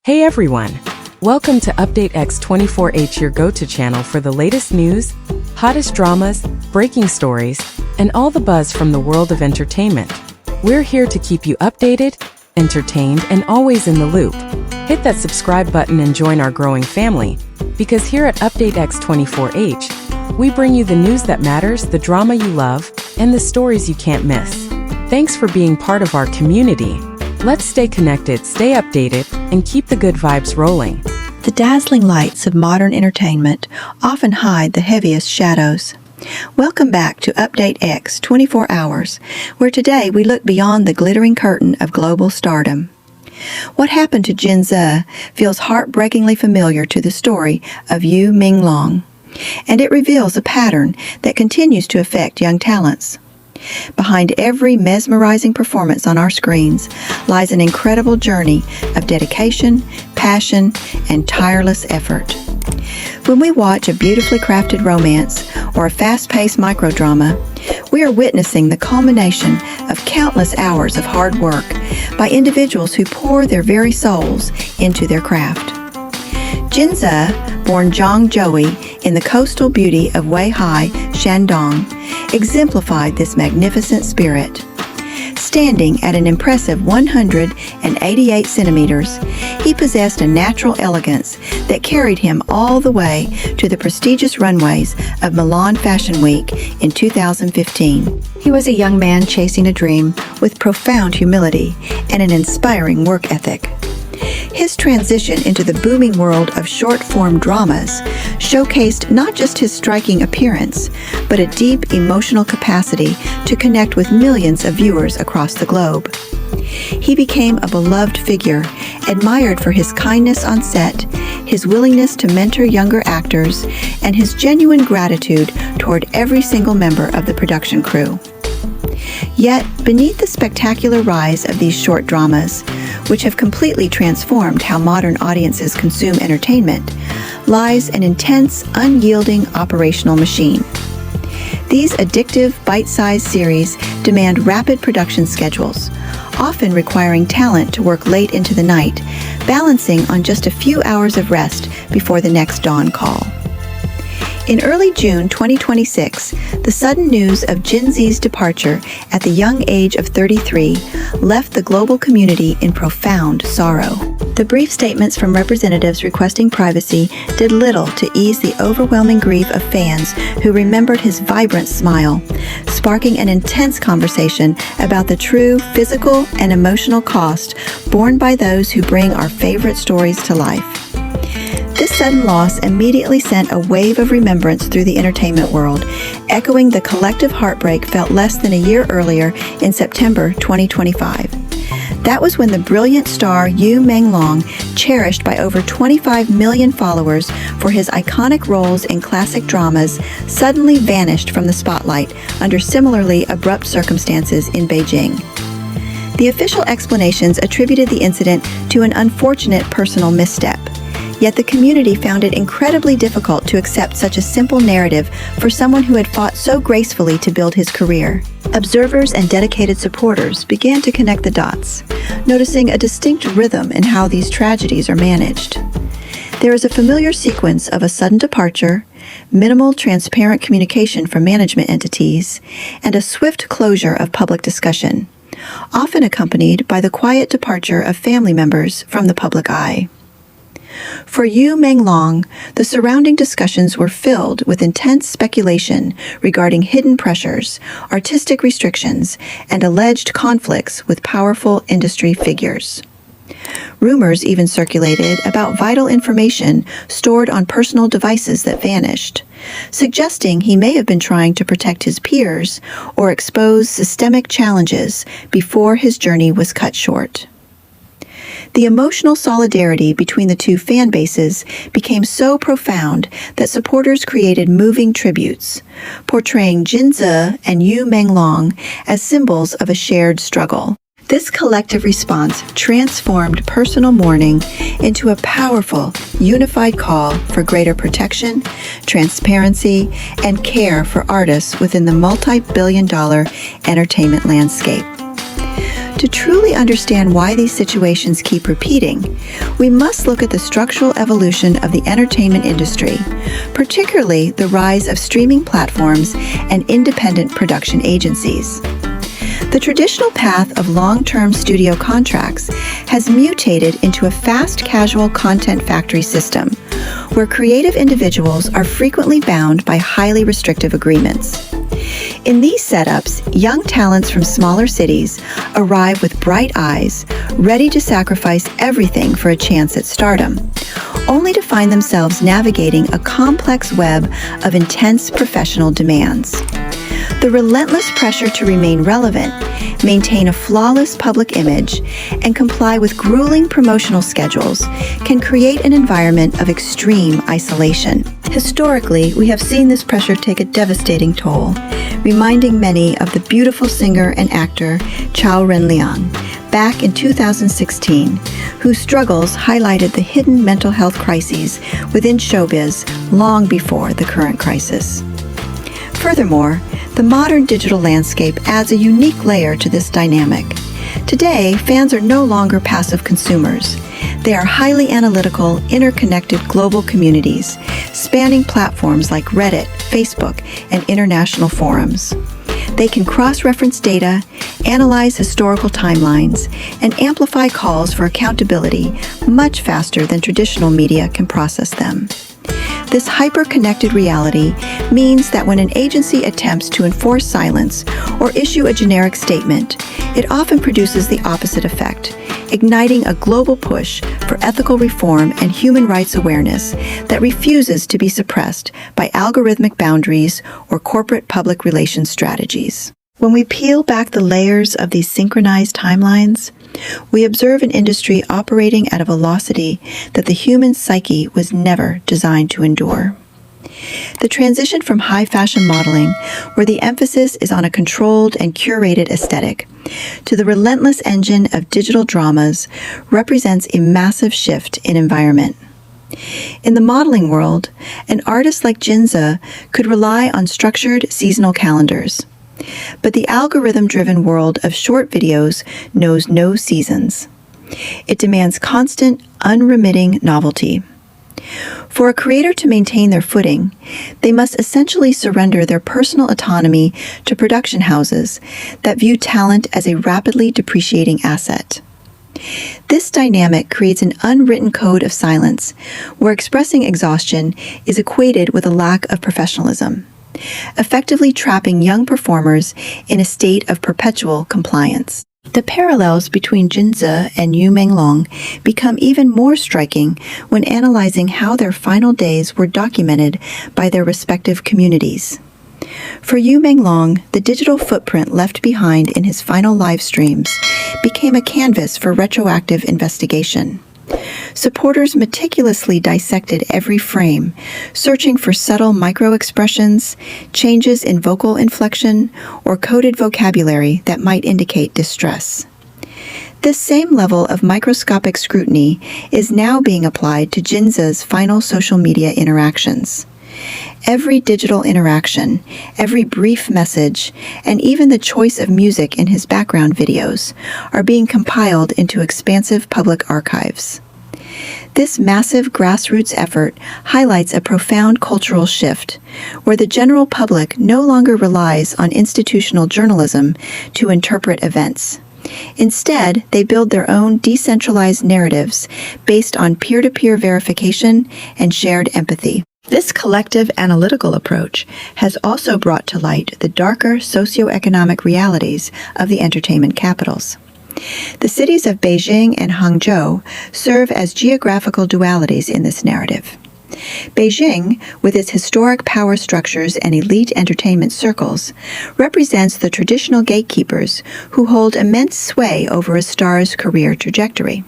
Hey everyone! Welcome to Update X24H, your go-to channel for the latest news, hottest dramas, breaking stories, and all the buzz from the world of entertainment. We're here to keep you updated, entertained, and always in the loop. Hit that subscribe button and join our growing family, because here at Update X24H, we bring you the news that matters, the drama you love, and the stories you can't miss. Thanks for being part of our community. Let's stay connected, stay updated, and keep the good vibes rolling. The dazzling lights of modern entertainment often hide the heaviest shadows. Welcome back to Update X 24 Hours, where today we look beyond the glittering curtain of global stardom. What happened to Gen Z feels heartbreakingly familiar to the story of Menglong, and it reveals a pattern that continues to affect young talents. Behind every mesmerizing performance on our screens lies an incredible journey of dedication, passion, and tireless effort. When we watch a beautifully crafted romance or a fast-paced microdrama, we are witnessing the culmination of countless hours of hard work by individuals who pour their very souls into their craft. Gen Z, born Zhang Joey in the coastal beauty of Weihai, Shandong, exemplified this magnificent spirit. Standing at an impressive 188 centimeters, he possessed a natural elegance that carried him all the way to the prestigious runways of Milan Fashion Week in 2015. He was a young man chasing a dream with profound humility and an inspiring work ethic. His transition into the booming world of short-form dramas showcased not just his striking appearance, but a deep emotional capacity to connect with millions of viewers across the globe. He became a beloved figure, admired for his kindness on set, his willingness to mentor younger actors, and his genuine gratitude toward every single member of the production crew. Yet, beneath the spectacular rise of these short dramas, which have completely transformed how modern audiences consume entertainment, lies an intense, unyielding operational machine. These addictive, bite-sized series demand rapid production schedules, often requiring talent to work late into the night, balancing on just a few hours of rest before the next dawn call. In early June 2026, the sudden news of Gen Z's departure at the young age of 33 left the global community in profound sorrow. The brief statements from representatives requesting privacy did little to ease the overwhelming grief of fans who remembered his vibrant smile, sparking an intense conversation about the true physical and emotional cost borne by those who bring our favorite stories to life. This sudden loss immediately sent a wave of remembrance through the entertainment world, echoing the collective heartbreak felt less than a year earlier in September 2025. That was when the brilliant star Menglong, cherished by over 25 million followers for his iconic roles in classic dramas, suddenly vanished from the spotlight under similarly abrupt circumstances in Beijing. The official explanations attributed the incident to an unfortunate personal misstep. Yet the community found it incredibly difficult to accept such a simple narrative for someone who had fought so gracefully to build his career. Observers and dedicated supporters began to connect the dots, noticing a distinct rhythm in how these tragedies are managed. There is a familiar sequence of a sudden departure, minimal transparent communication from management entities, and a swift closure of public discussion, often accompanied by the quiet departure of family members from the public eye. For Menglong, the surrounding discussions were filled with intense speculation regarding hidden pressures, artistic restrictions, and alleged conflicts with powerful industry figures. Rumors even circulated about vital information stored on personal devices that vanished, suggesting he may have been trying to protect his peers or expose systemic challenges before his journey was cut short. The emotional solidarity between the two fan bases became so profound that supporters created moving tributes, portraying Gen Z and Menglong as symbols of a shared struggle. This collective response transformed personal mourning into a powerful, unified call for greater protection, transparency, and care for artists within the multi-billion-dollar entertainment landscape. To truly understand why these situations keep repeating, we must look at the structural evolution of the entertainment industry, particularly the rise of streaming platforms and independent production agencies. The traditional path of long-term studio contracts has mutated into a fast casual content factory system, where creative individuals are frequently bound by highly restrictive agreements. In these setups, young talents from smaller cities arrive with bright eyes, ready to sacrifice everything for a chance at stardom, only to find themselves navigating a complex web of intense professional demands. The relentless pressure to remain relevant, maintain a flawless public image, and comply with grueling promotional schedules can create an environment of extreme isolation. Historically, we have seen this pressure take a devastating toll, reminding many of the beautiful singer and actor Chow Ren-liang back in 2016, whose struggles highlighted the hidden mental health crises within showbiz long before the current crisis. Furthermore, the modern digital landscape adds a unique layer to this dynamic. Today, fans are no longer passive consumers. They are highly analytical, interconnected global communities, spanning platforms like Reddit, Facebook, and international forums. They can cross-reference data, analyze historical timelines, and amplify calls for accountability much faster than traditional media can process them. This hyper-connected reality means that when an agency attempts to enforce silence or issue a generic statement, it often produces the opposite effect, igniting a global push for ethical reform and human rights awareness that refuses to be suppressed by algorithmic boundaries or corporate public relations strategies. When we peel back the layers of these synchronized timelines, we observe an industry operating at a velocity that the human psyche was never designed to endure. The transition from high fashion modeling, where the emphasis is on a controlled and curated aesthetic, to the relentless engine of digital dramas represents a massive shift in environment. In the modeling world, an artist like Jinza could rely on structured seasonal calendars. But the algorithm-driven world of short videos knows no seasons. It demands constant, unremitting novelty. For a creator to maintain their footing, they must essentially surrender their personal autonomy to production houses that view talent as a rapidly depreciating asset. This dynamic creates an unwritten code of silence, where expressing exhaustion is equated with a lack of professionalism, effectively trapping young performers in a state of perpetual compliance. The parallels between Jinza and Menglong become even more striking when analyzing how their final days were documented by their respective communities. For Menglong, the digital footprint left behind in his final live streams became a canvas for retroactive investigation. Supporters meticulously dissected every frame, searching for subtle micro-expressions, changes in vocal inflection, or coded vocabulary that might indicate distress. This same level of microscopic scrutiny is now being applied to Jinza's final social media interactions. Every digital interaction, every brief message, and even the choice of music in his background videos are being compiled into expansive public archives. This massive grassroots effort highlights a profound cultural shift, where the general public no longer relies on institutional journalism to interpret events. Instead, they build their own decentralized narratives based on peer-to-peer verification and shared empathy. This collective analytical approach has also brought to light the darker socioeconomic realities of the entertainment capitals. The cities of Beijing and Hangzhou serve as geographical dualities in this narrative. Beijing, with its historic power structures and elite entertainment circles, represents the traditional gatekeepers who hold immense sway over a star's career trajectory.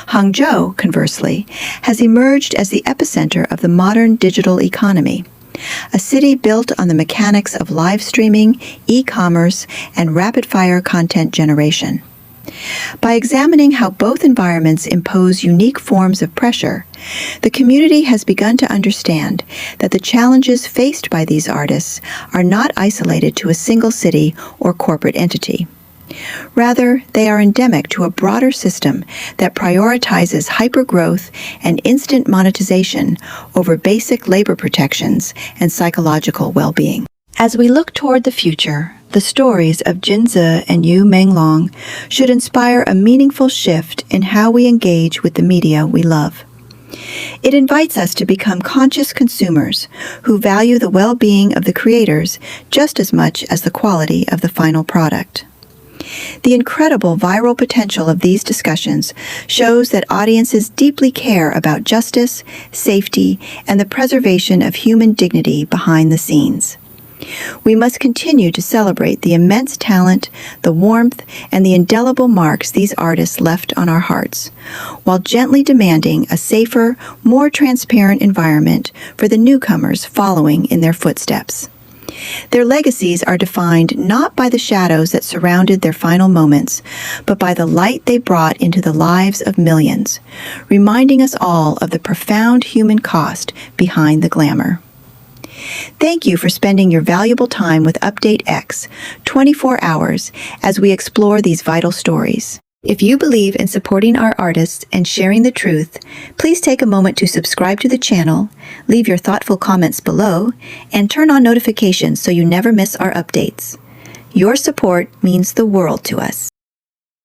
Hangzhou, conversely, has emerged as the epicenter of the modern digital economy, a city built on the mechanics of live streaming, e-commerce, and rapid-fire content generation. By examining how both environments impose unique forms of pressure, the community has begun to understand that the challenges faced by these artists are not isolated to a single city or corporate entity. Rather, they are endemic to a broader system that prioritizes hypergrowth and instant monetization over basic labor protections and psychological well-being. As we look toward the future, the stories of Jinzi and Menglong should inspire a meaningful shift in how we engage with the media we love. It invites us to become conscious consumers who value the well-being of the creators just as much as the quality of the final product. The incredible viral potential of these discussions shows that audiences deeply care about justice, safety, and the preservation of human dignity behind the scenes. We must continue to celebrate the immense talent, the warmth, and the indelible marks these artists left on our hearts, while gently demanding a safer, more transparent environment for the newcomers following in their footsteps. Their legacies are defined not by the shadows that surrounded their final moments, but by the light they brought into the lives of millions, reminding us all of the profound human cost behind the glamour. Thank you for spending your valuable time with Update X 24 hours as we explore these vital stories. If you believe in supporting our artists and sharing the truth, please take a moment to subscribe to the channel, leave your thoughtful comments below, and turn on notifications so you never miss our updates. Your support means the world to us.